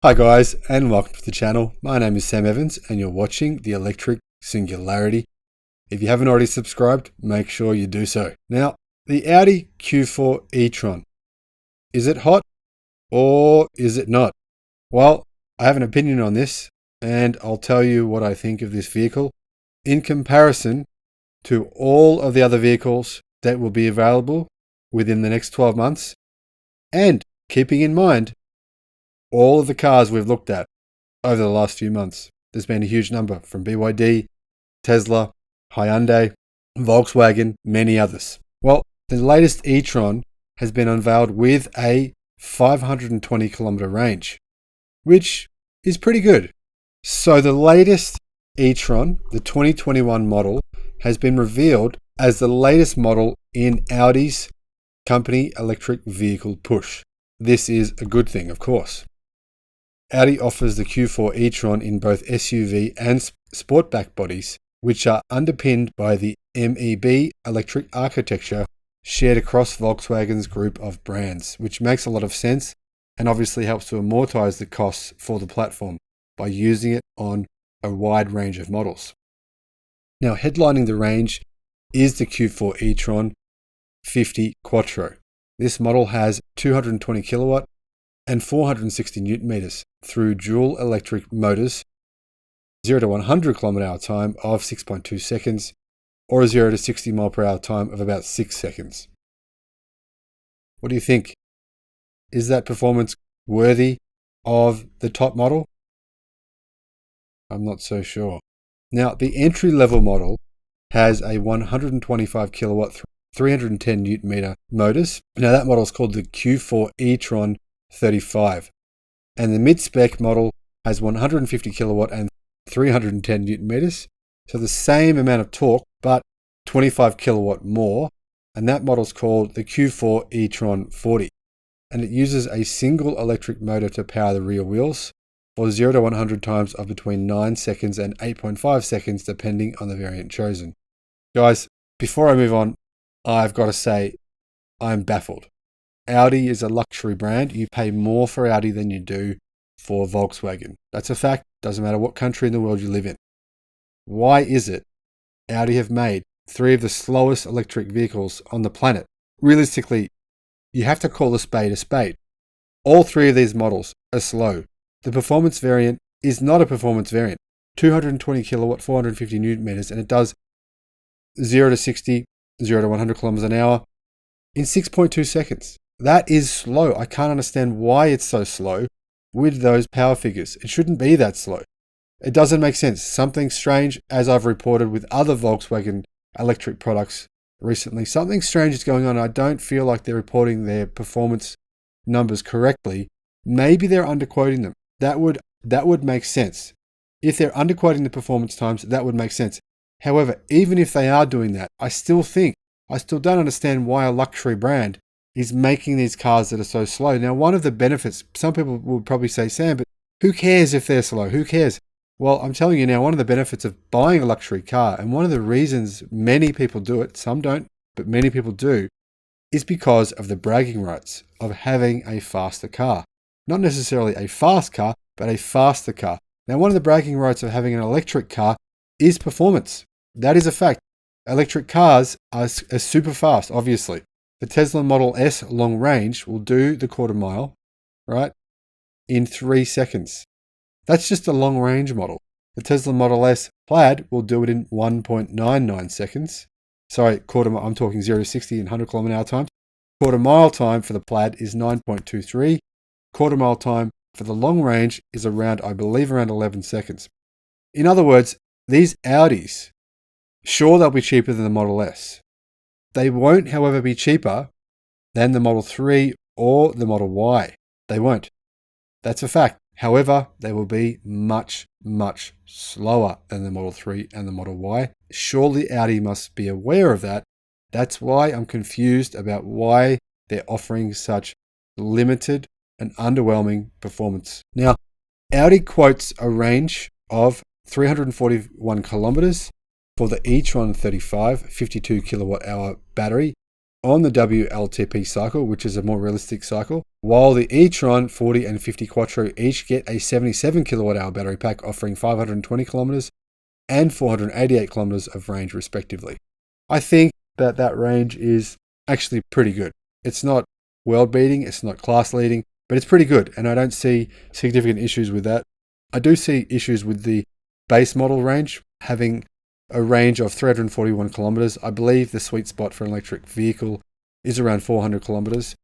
Hi guys, and welcome to the channel. My name is Sam Evans and you're watching the Electric Singularity. If you haven't already subscribed, make sure you do so. Now, the Audi Q4 e-tron. Is it hot or is it not? Well, I have an opinion on this and I'll tell you what I think of this vehicle in comparison to all of the other vehicles that will be available within the next 12 months, and keeping in mind all of the cars we've looked at over the last few months. There's been a huge number from BYD, Tesla, Hyundai, Volkswagen, many others. Well, the latest e-tron has been unveiled with a 520 kilometer range, which is pretty good. So the latest e-tron, the 2021 model, has been revealed as the latest model in Audi's company electric vehicle push. This is a good thing, of course. Audi offers the Q4 e-tron in both SUV and Sportback bodies, which are underpinned by the MEB electric architecture shared across Volkswagen's group of brands, which makes a lot of sense and obviously helps to amortize the costs for the platform by using it on a wide range of models. Now, headlining the range is the Q4 e-tron 50 Quattro. This model has 220 kilowatt and 460 newton meters through dual electric motors, 0 to 100 km/h time of 6.2 seconds, or a 0 to 60 mph time of about 6 seconds. What do you think? Is that performance worthy of the top model? I'm not so sure. Now, the entry-level model has a 125 kilowatt, 310 newton meter motors. Now, that model is called the Q4 e-tron 35. And the mid-spec model has 150 kilowatt and 310 newton meters. So the same amount of torque, but 25 kilowatt more. And that model is called the Q4 e-tron 40. And it uses a single electric motor to power the rear wheels, or 0 to 100 times of between 9 seconds and 8.5 seconds, depending on the variant chosen. Guys, before I move on, I've got to say, I'm baffled. Audi is a luxury brand. You pay more for Audi than you do for Volkswagen. That's a fact. Doesn't matter what country in the world you live in. Why is it Audi have made 3 of the slowest electric vehicles on the planet? Realistically, you have to call a spade a spade. All 3 of these models are slow. The performance variant is not a performance variant. 220 kilowatt, 450 newton meters, and it does 0 to 60, 0 to 100 kilometers an hour in 6.2 seconds. That is slow. I can't understand why it's so slow with those power figures. It shouldn't be that slow. It doesn't make sense. Something strange, as I've reported with other Volkswagen electric products recently, something strange is going on. I don't feel like they're reporting their performance numbers correctly. Maybe they're underquoting them. That would make sense. If they're underquoting the performance times, that would make sense. However, even if they are doing that, I still don't understand why a luxury brand is making these cars that are so slow. Now, one of the benefits, some people will probably say, Sam, but who cares if they're slow? Who cares? Well, I'm telling you now, one of the benefits of buying a luxury car, and one of the reasons many people do it, some don't, but many people do, is because of the bragging rights of having a faster car. Not necessarily a fast car, but a faster car. Now, one of the bragging rights of having an electric car is performance. That is a fact. Electric cars are super fast, obviously. The Tesla Model S long range will do the quarter mile, right, in 3 seconds. That's just a long range model. The Tesla Model S Plaid will do it in 1.99 seconds. Sorry, quarter mile. I'm talking 0 to 60 in 100 km/h times. Quarter mile time for the Plaid is 9.23. Quarter mile time for the long range is around 11 seconds. In other words, these Audis, sure, they'll be cheaper than the Model S. They won't, however, be cheaper than the Model 3 or the Model Y. They won't. That's a fact. However, they will be much, much slower than the Model 3 and the Model Y. Surely Audi must be aware of that. That's why I'm confused about why they're offering such limited and underwhelming performance. Now, Audi quotes a range of 341 kilometers for the e-tron 35 52 kilowatt hour battery on the WLTP cycle, which is a more realistic cycle, while the E-Tron 40 and 50 Quattro each get a 77 kilowatt hour battery pack offering 520 kilometers and 488 kilometers of range respectively. I think that range is actually pretty good. It's not world beating, it's not class leading, but it's pretty good, and I don't see significant issues with that. I do see issues with the base model range having a range of 341 kilometers. I believe the sweet spot for an electric vehicle is around 400 kilometers,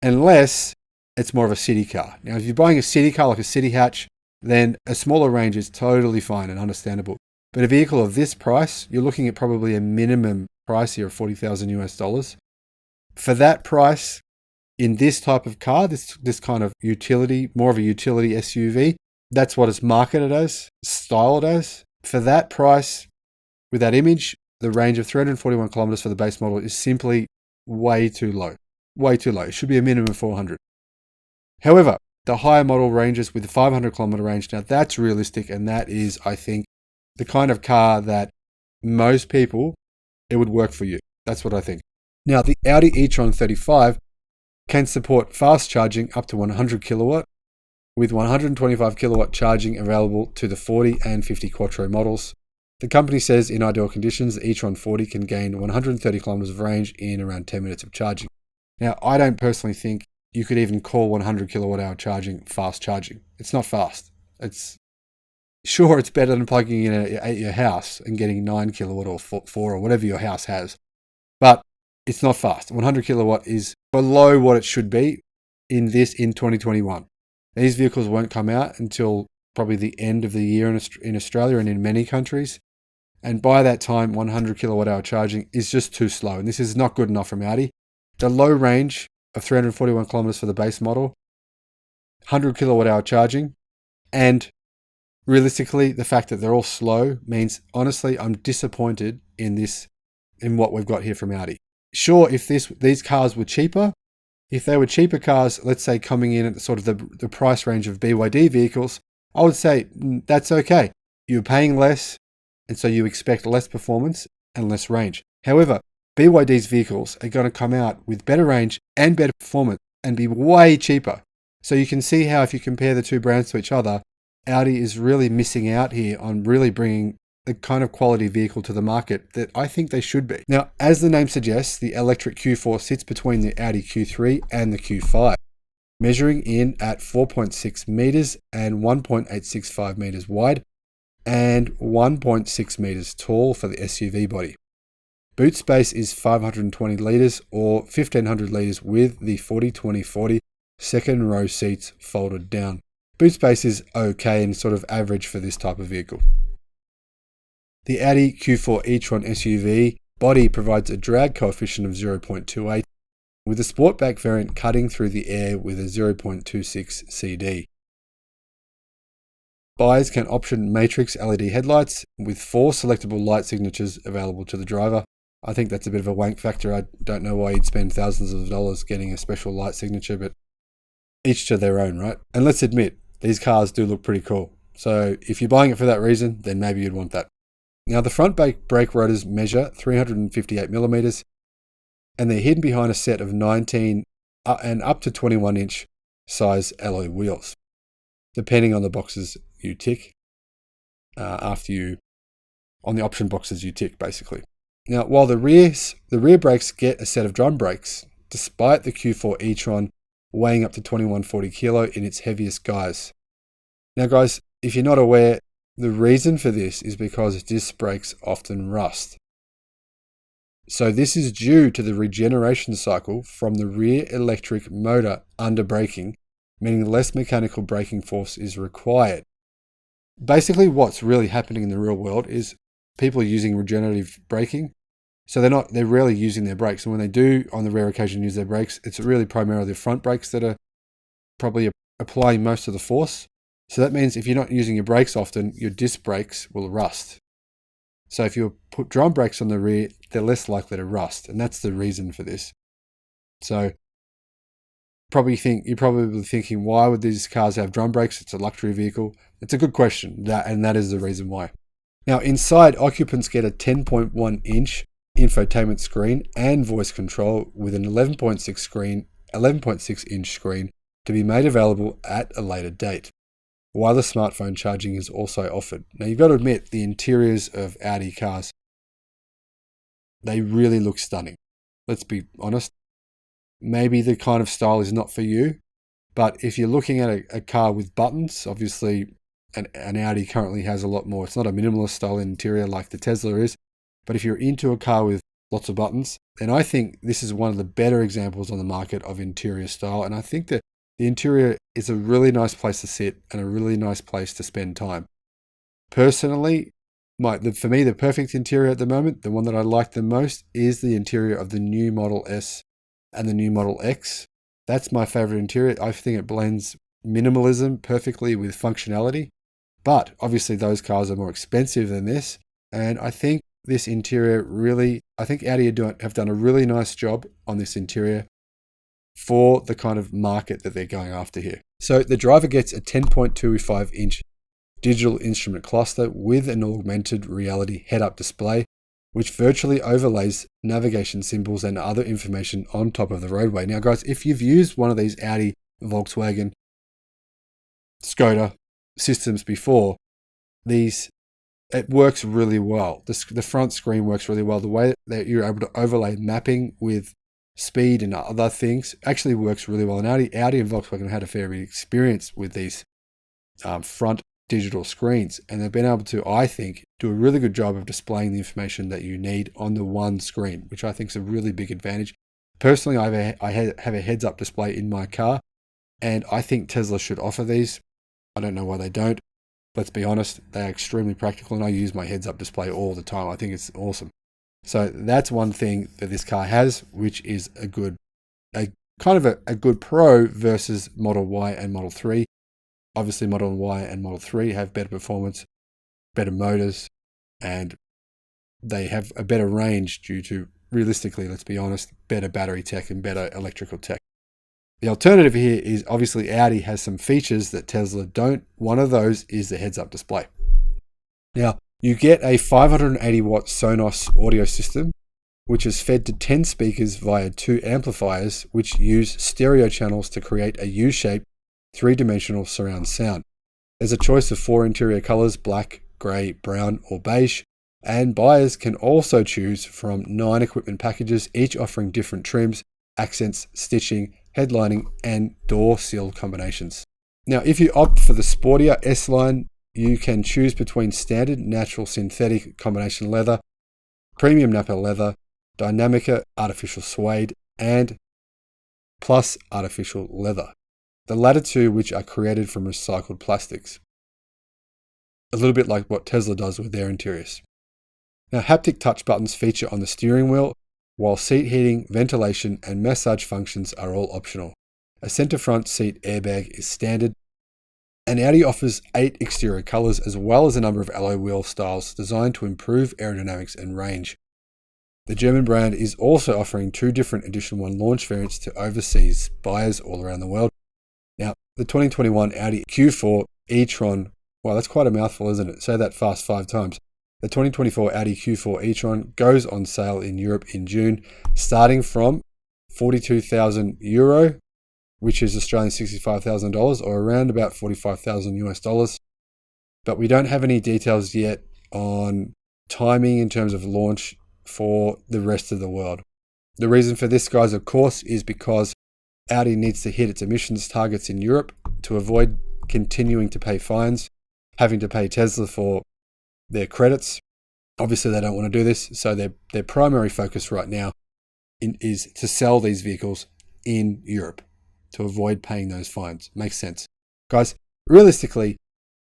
unless it's more of a city car. Now, if you're buying a city car like a city hatch, then a smaller range is totally fine and understandable. But a vehicle of this price, you're looking at probably a minimum price here of $40,000 US. For that price, in this type of car, this kind of utility, more of a utility SUV, that's what it's marketed as, styled as. For that price, with that image, the range of 341 kilometers for the base model is simply way too low. Way too low. It should be a minimum of 400. However, the higher model ranges with the 500 kilometer range, now that's realistic, and that is, I think, the kind of car that most people, it would work for you. That's what I think. Now, the Audi e-tron 35 can support fast charging up to 100 kilowatt, with 125 kilowatt charging available to the 40 and 50 Quattro models. The company says in ideal conditions, the e-tron 40 can gain 130 kilometers of range in around 10 minutes of charging. Now, I don't personally think you could even call 100 kilowatt hour charging fast charging. It's not fast. It's better than plugging in at your house and getting 9 kilowatt or 4 or whatever your house has, but it's not fast. 100 kilowatt is below what it should be in 2021. These vehicles won't come out until probably the end of the year in Australia and in many countries. And by that time, 100 kilowatt hour charging is just too slow. And this is not good enough from Audi. The low range of 341 kilometers for the base model, 100 kilowatt hour charging, and realistically, the fact that they're all slow means, honestly, I'm disappointed in what we've got here from Audi. Sure, if these cars were cheaper, if they were cheaper cars, let's say coming in at sort of the price range of BYD vehicles, I would say that's okay. You're paying less, and so you expect less performance and less range. However, BYD's vehicles are going to come out with better range and better performance and be way cheaper. So you can see how if you compare the two brands to each other, Audi is really missing out here on really bringing the kind of quality vehicle to the market that I think they should be. Now, as the name suggests, the Electrek Q4 sits between the Audi Q3 and the Q5, measuring in at 4.6 meters and 1.865 meters wide and 1.6 meters tall for the SUV body. Boot space is 520 litres or 1500 litres with the 40-20-40 second row seats folded down. Boot space is okay and sort of average for this type of vehicle. The Audi Q4 e-tron SUV body provides a drag coefficient of 0.28, with the Sportback variant cutting through the air with a 0.26 CD. Buyers can option matrix LED headlights with 4 selectable light signatures available to the driver. I think that's a bit of a wank factor. I don't know why you'd spend thousands of dollars getting a special light signature, but each to their own, right? And let's admit, these cars do look pretty cool. So if you're buying it for that reason, then maybe you'd want that. Now, the front brake rotors measure 358 millimeters, and they're hidden behind a set of 19 and up to 21-inch size alloy wheels, depending on the boxes you tick on the option boxes you tick, basically. Now, while the rear brakes get a set of drum brakes, despite the Q4 e-tron weighing up to 2140 kilo in its heaviest guise. Now, guys, if you're not aware, the reason for this is because disc brakes often rust. So this is due to the regeneration cycle from the rear electric motor under braking, meaning less mechanical braking force is required. Basically, what's really happening in the real world is people are using regenerative braking. So they're rarely using their brakes. And when they do, on the rare occasion, use their brakes, it's really primarily the front brakes that are probably applying most of the force. So that means if you're not using your brakes often, your disc brakes will rust. So if you put drum brakes on the rear, they're less likely to rust. And that's the reason for this. So you're probably thinking, why would these cars have drum brakes? It's a luxury vehicle. It's a good question, and that is the reason why. Now, inside, occupants get a 10.1-inch infotainment screen and voice control with an 11.6 inch screen to be made available at a later date. Wireless smartphone charging is also offered. Now you've got to admit, the interiors of Audi cars, they really look stunning. Let's be honest. Maybe the kind of style is not for you, but if you're looking at a car with buttons, obviously an Audi currently has a lot more. It's not a minimalist style interior like the Tesla is, but if you're into a car with lots of buttons, then I think this is one of the better examples on the market of interior style. And I think that the interior is a really nice place to sit and a really nice place to spend time. Personally, for me, the perfect interior at the moment, the one that I like the most, is the interior of the new Model S and the new Model X. That's my favorite interior. I think it blends minimalism perfectly with functionality. But obviously those cars are more expensive than this. And I think this interior I think Audi have done a really nice job on this interior for the kind of market that they're going after here. So the driver gets a 10.25 inch digital instrument cluster with an augmented reality head-up display, which virtually overlays navigation symbols and other information on top of the roadway. Now guys, if you've used one of these Audi, Volkswagen, Skoda systems before, it works really well. The front screen works really well. The way that you're able to overlay mapping with speed and other things actually works really well. And Audi and Volkswagen have had a fair bit of experience with these front digital screens, and they've been able to, I think, do a really good job of displaying the information that you need on the one screen, which I think is a really big advantage. Personally, I have a heads-up display in my car, and I think Tesla should offer these. I don't know why they don't. Let's be honest, they're extremely practical, and I use my heads-up display all the time. I think it's awesome. So that's one thing that this car has, which is a good pro versus Model Y and Model 3. Obviously, Model Y and Model 3 have better performance, better motors, and they have a better range due to, realistically, let's be honest, better battery tech and better electrical tech. The alternative here is obviously Audi has some features that Tesla don't. One of those is the heads-up display. Now, you get a 580 watt Sonos audio system, which is fed to 10 speakers via 2 amplifiers, which use stereo channels to create a U-shaped 3-dimensional surround sound. There's a choice of 4 interior colors: black, gray, brown, or beige, and buyers can also choose from 9 equipment packages, each offering different trims, accents, stitching, headlining, and door seal combinations. Now, if you opt for the sportier S-Line, you can choose between standard natural synthetic combination leather, premium Napa leather, Dynamica artificial suede, and plus artificial leather. The latter two, which are created from recycled plastics. A little bit like what Tesla does with their interiors. Now, haptic touch buttons feature on the steering wheel, while seat heating, ventilation, and massage functions are all optional. A center front seat airbag is standard, and Audi offers 8 exterior colors as well as a number of alloy wheel styles designed to improve aerodynamics and range. The German brand is also offering 2 different Edition 1 launch variants to overseas buyers all around the world. Now, the 2021 Audi Q4 E-Tron, wow, that's quite a mouthful, isn't it? Say that fast 5 times. The 2024 Audi Q4 e-tron goes on sale in Europe in June, starting from €42,000, which is Australian $65,000, or around about $45,000. But we don't have any details yet on timing in terms of launch for the rest of the world. The reason for this, guys, of course, is because Audi needs to hit its emissions targets in Europe to avoid continuing to pay fines, having to pay Tesla for their credits. Obviously, they don't want to do this, so their primary focus right now is to sell these vehicles in Europe to avoid paying those fines. Makes sense. Guys, realistically,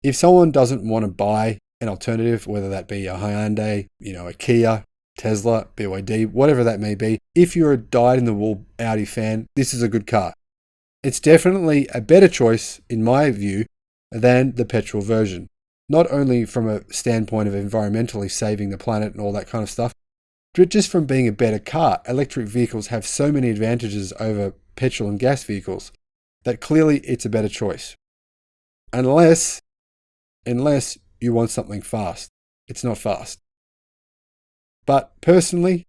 if someone doesn't want to buy an alternative, whether that be a Hyundai, a Kia, Tesla, BYD, whatever that may be, if you're a dyed-in-the-wool Audi fan, this is a good car. It's definitely a better choice, in my view, than the petrol version. Not only from a standpoint of environmentally saving the planet and all that kind of stuff, but just from being a better car. Electric vehicles have so many advantages over petrol and gas vehicles that clearly it's a better choice. Unless you want something fast. It's not fast. But personally,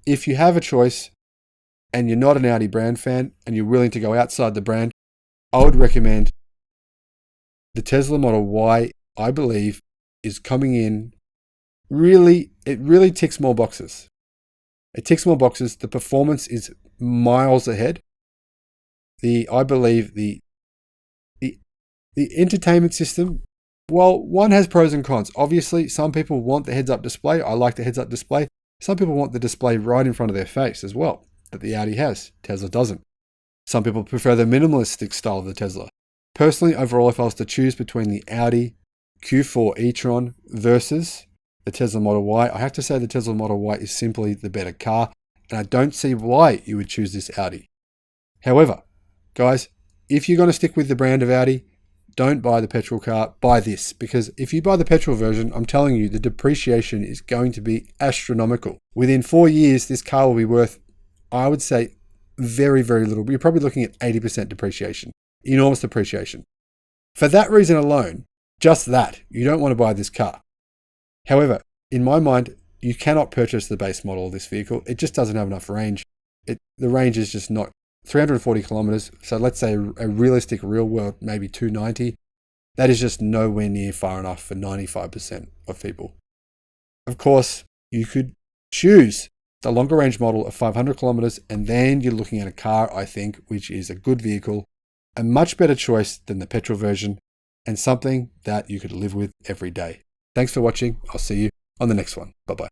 if you have a choice and you're not an Audi brand fan and you're willing to go outside the brand, I would recommend the Tesla Model Y. I believe is coming in it really ticks more boxes. It ticks more boxes. The performance is miles ahead. I believe the entertainment system, well, one has pros and cons. Obviously, some people want the heads-up display. I like the heads-up display. Some people want the display right in front of their face as well, that the Audi has. Tesla doesn't. Some people prefer the minimalistic style of the Tesla. Personally, overall, if I was to choose between the Audi Q4 e-tron versus the Tesla Model Y, I have to say the Tesla Model Y is simply the better car, and I don't see why you would choose this Audi. However, guys, if you're going to stick with the brand of Audi, don't buy the petrol car, buy this. Because if you buy the petrol version, I'm telling you, the depreciation is going to be astronomical. Within 4 years, this car will be worth, I would say, very, very little. You're probably looking at 80% depreciation. Enormous depreciation. For that reason alone, just that, you don't want to buy this car. However, in my mind, you cannot purchase the base model of this vehicle. It just doesn't have enough range. The range is just not 340 kilometers. So let's say a realistic real world, maybe 290. That is just nowhere near far enough for 95% of people. Of course, you could choose the longer range model of 500 kilometers, and then you're looking at a car, I think, which is a good vehicle, a much better choice than the petrol version, and something that you could live with every day. Thanks for watching. I'll see you on the next one. Bye-bye.